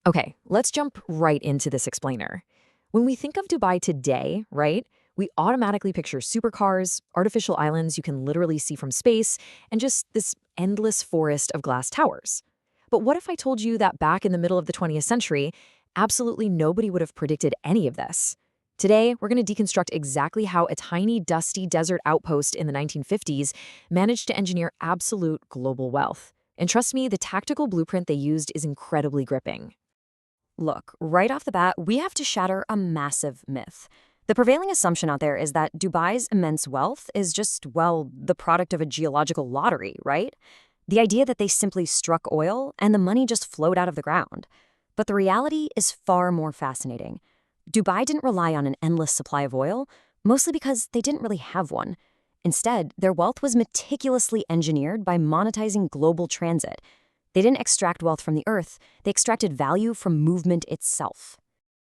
Okay, let's jump right into this explainer. When we think of Dubai today, right, we automatically picture supercars, artificial islands you can literally see from space, and just this endless forest of glass towers. But what if I told you that back in the middle of the 20th century, absolutely nobody would have predicted any of this? Today, we're going to deconstruct exactly how a tiny, dusty desert outpost in the 1950s managed to engineer absolute global wealth. And trust me, the tactical blueprint they used is incredibly gripping. Look, right off the bat, we have to shatter a massive myth. The prevailing assumption out there is that Dubai's immense wealth is just, well, the product of a geological lottery, right? The idea that they simply struck oil and the money just flowed out of the ground. But the reality is far more fascinating. Dubai didn't rely on an endless supply of oil, mostly because they didn't really have one. Instead, their wealth was meticulously engineered by monetizing global transit. They didn't extract wealth from the earth, they extracted value from movement itself.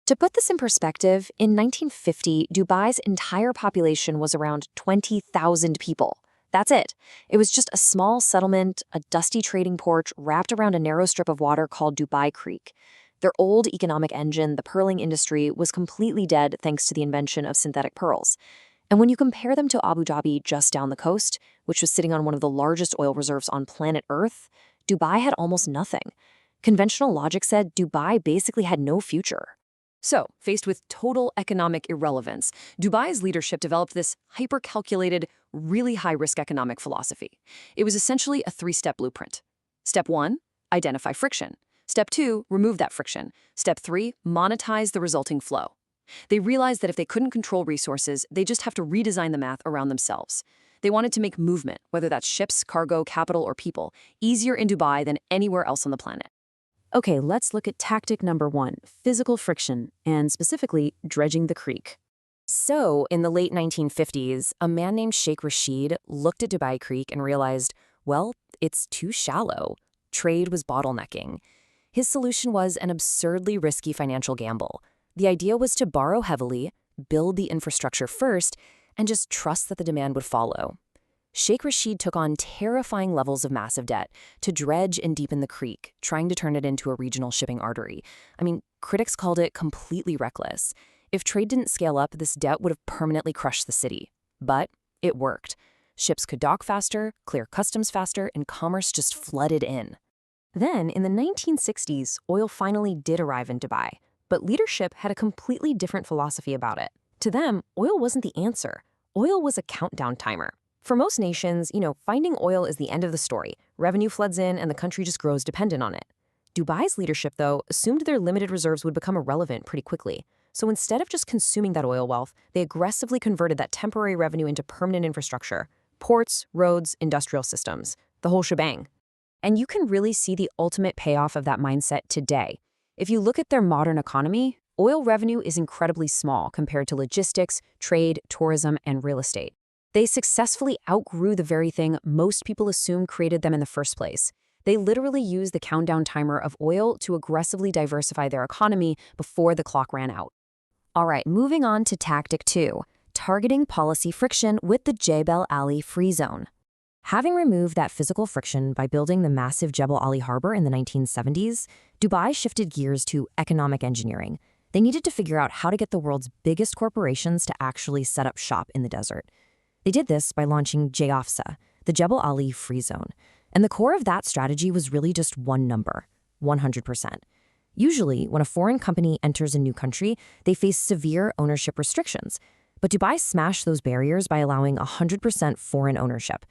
To put this in perspective, in 1950, Dubai's entire population was around 20,000 people. That's it. It was just a small settlement, a dusty trading port wrapped around a narrow strip of water called Dubai Creek. Their old economic engine, the pearling industry, was completely dead thanks to the invention of synthetic pearls. And when you compare them to Abu Dhabi just down the coast, which was sitting on one of the largest oil reserves on planet Earth, Dubai had almost nothing. Conventional logic said Dubai basically had no future. So, faced with total economic irrelevance, Dubai's leadership developed this hyper-calculated, really high-risk economic philosophy. It was essentially a three-step blueprint. Step 1, identify friction. Step 2, remove that friction. Step 3, monetize the resulting flow. They realized that if they couldn't control resources, they just have to redesign the math around themselves. They wanted to make movement, whether that's ships, cargo, capital, or people, easier in Dubai than anywhere else on the planet. Okay, let's look at tactic number 1, physical friction, and specifically dredging the creek. So, in the late 1950s, a man named Sheikh Rashid looked at Dubai Creek and realized, well, it's too shallow. Trade was bottlenecking. His solution was an absurdly risky financial gamble. The idea was to borrow heavily, build the infrastructure first, and just trust that the demand would follow. Sheikh Rashid took on terrifying levels of massive debt to dredge and deepen the creek, trying to turn it into a regional shipping artery. I mean, critics called it completely reckless. If trade didn't scale up, this debt would have permanently crushed the city. But it worked. Ships could dock faster, clear customs faster, and commerce just flooded in. Then, in the 1960s, oil finally did arrive in Dubai, but leadership had a completely different philosophy about it. To them, oil wasn't the answer. Oil was a countdown timer. For most nations, finding oil is the end of the story. Revenue floods in and the country just grows dependent on it. Dubai's leadership, though, assumed their limited reserves would become irrelevant pretty quickly. So instead of just consuming that oil wealth, they aggressively converted that temporary revenue into permanent infrastructure. Ports, roads, industrial systems. The whole shebang. And you can really see the ultimate payoff of that mindset today. If you look at their modern economy, oil revenue is incredibly small compared to logistics, trade, tourism, and real estate. They successfully outgrew the very thing most people assume created them in the first place. They literally used the countdown timer of oil to aggressively diversify their economy before the clock ran out. All right, moving on to tactic 2, targeting policy friction with the Jebel Ali free zone. Having removed that physical friction by building the massive Jebel Ali harbor in the 1970s, Dubai shifted gears to economic engineering. They needed to figure out how to get the world's biggest corporations to actually set up shop in the desert. They did this by launching Jafza, the Jebel Ali free zone. And the core of that strategy was really just one number, 100%. Usually, when a foreign company enters a new country, they face severe ownership restrictions. But Dubai smashed those barriers by allowing 100% foreign ownership.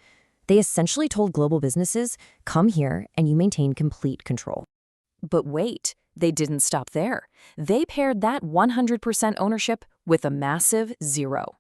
They essentially told global businesses, come here and you maintain complete control. But wait, they didn't stop there. They paired that 100% ownership with a massive zero.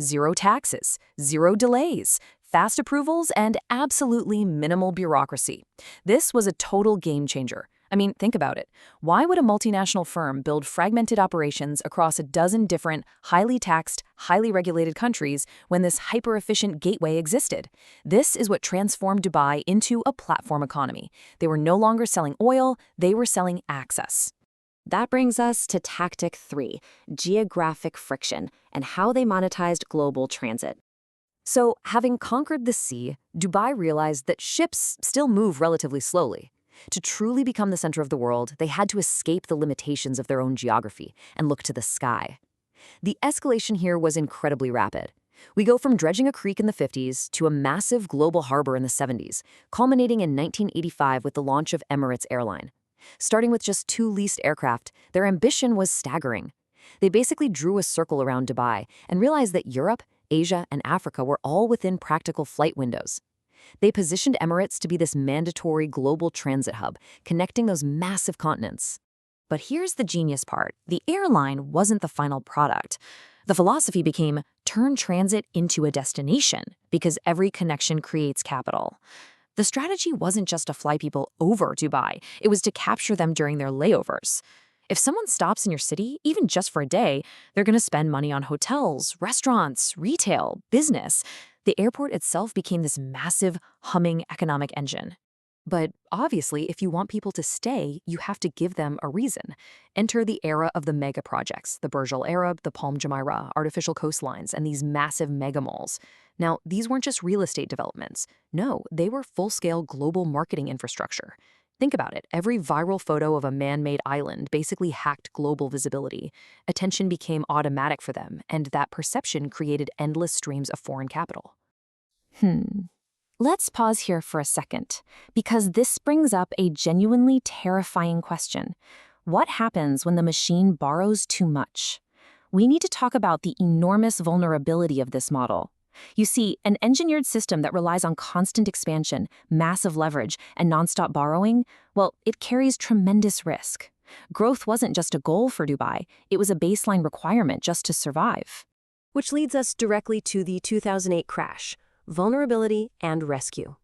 Zero taxes, zero delays, fast approvals, and absolutely minimal bureaucracy. This was a total game changer. I mean, think about it. Why would a multinational firm build fragmented operations across a dozen different, highly taxed, highly regulated countries when this hyper-efficient gateway existed? This is what transformed Dubai into a platform economy. They were no longer selling oil, they were selling access. That brings us to tactic 3, geographic friction, and how they monetized global transit. So, having conquered the sea, Dubai realized that ships still move relatively slowly. To truly become the center of the world, they had to escape the limitations of their own geography and look to the sky. The escalation here was incredibly rapid. We go from dredging a creek in the 50s to a massive global harbor in the 70s, culminating in 1985 with the launch of Emirates Airline. Starting with just 2 leased aircraft, their ambition was staggering. They basically drew a circle around Dubai and realized that Europe, Asia, and Africa were all within practical flight windows. They positioned Emirates to be this mandatory global transit hub, connecting those massive continents. But here's the genius part. The airline wasn't the final product. The philosophy became turn transit into a destination because every connection creates capital. The strategy wasn't just to fly people over Dubai, it was to capture them during their layovers. If someone stops in your city, even just for a day, they're going to spend money on hotels, restaurants, retail, business. The airport itself became this massive, humming economic engine. But obviously, if you want people to stay, you have to give them a reason. Enter the era of the mega projects, the Burj Al Arab, the Palm Jumeirah, artificial coastlines, and these massive mega malls. Now, these weren't just real estate developments. No, they were full-scale global marketing infrastructure. Think about it. Every viral photo of a man-made island basically hacked global visibility. Attention became automatic for them, and that perception created endless streams of foreign capital. Let's pause here for a second, because this brings up a genuinely terrifying question. What happens when the machine borrows too much? We need to talk about the enormous vulnerability of this model. You see, an engineered system that relies on constant expansion, massive leverage, and nonstop borrowing, well, it carries tremendous risk. Growth wasn't just a goal for Dubai, it was a baseline requirement just to survive. Which leads us directly to the 2008 crash, vulnerability and rescue.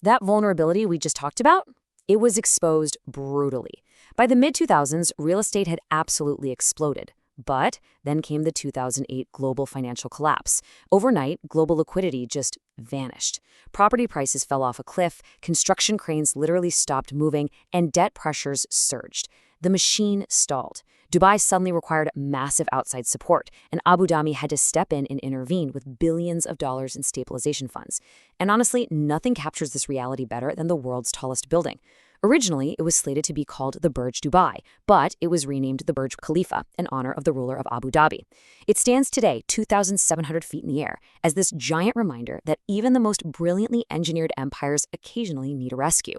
That vulnerability we just talked about, it was exposed brutally. By the mid-2000s, real estate had absolutely exploded. But then came the 2008 global financial collapse. Overnight, global liquidity just vanished. Property prices fell off a cliff, construction cranes literally stopped moving, and debt pressures surged. The machine stalled. Dubai suddenly required massive outside support, and Abu Dhabi had to step in and intervene with billions of dollars in stabilization funds. And honestly, nothing captures this reality better than the world's tallest building. Originally, it was slated to be called the Burj Dubai, but it was renamed the Burj Khalifa in honor of the ruler of Abu Dhabi. It stands today 2,700 feet in the air as this giant reminder that even the most brilliantly engineered empires occasionally need a rescue.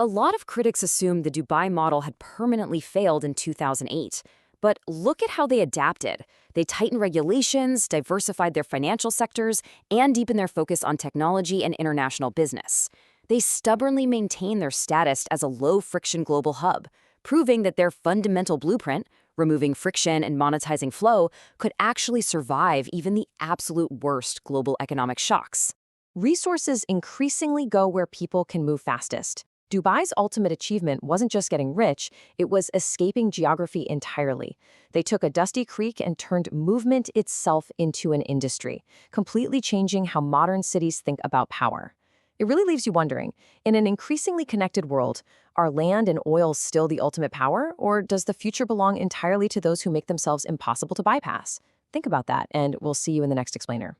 A lot of critics assume the Dubai model had permanently failed in 2008. But look at how they adapted. They tightened regulations, diversified their financial sectors, and deepened their focus on technology and international business. They stubbornly maintained their status as a low-friction global hub, proving that their fundamental blueprint, removing friction and monetizing flow, could actually survive even the absolute worst global economic shocks. Resources increasingly go where people can move fastest. Dubai's ultimate achievement wasn't just getting rich, it was escaping geography entirely. They took a dusty creek and turned movement itself into an industry, completely changing how modern cities think about power. It really leaves you wondering, in an increasingly connected world, are land and oil still the ultimate power, or does the future belong entirely to those who make themselves impossible to bypass? Think about that, and we'll see you in the next explainer.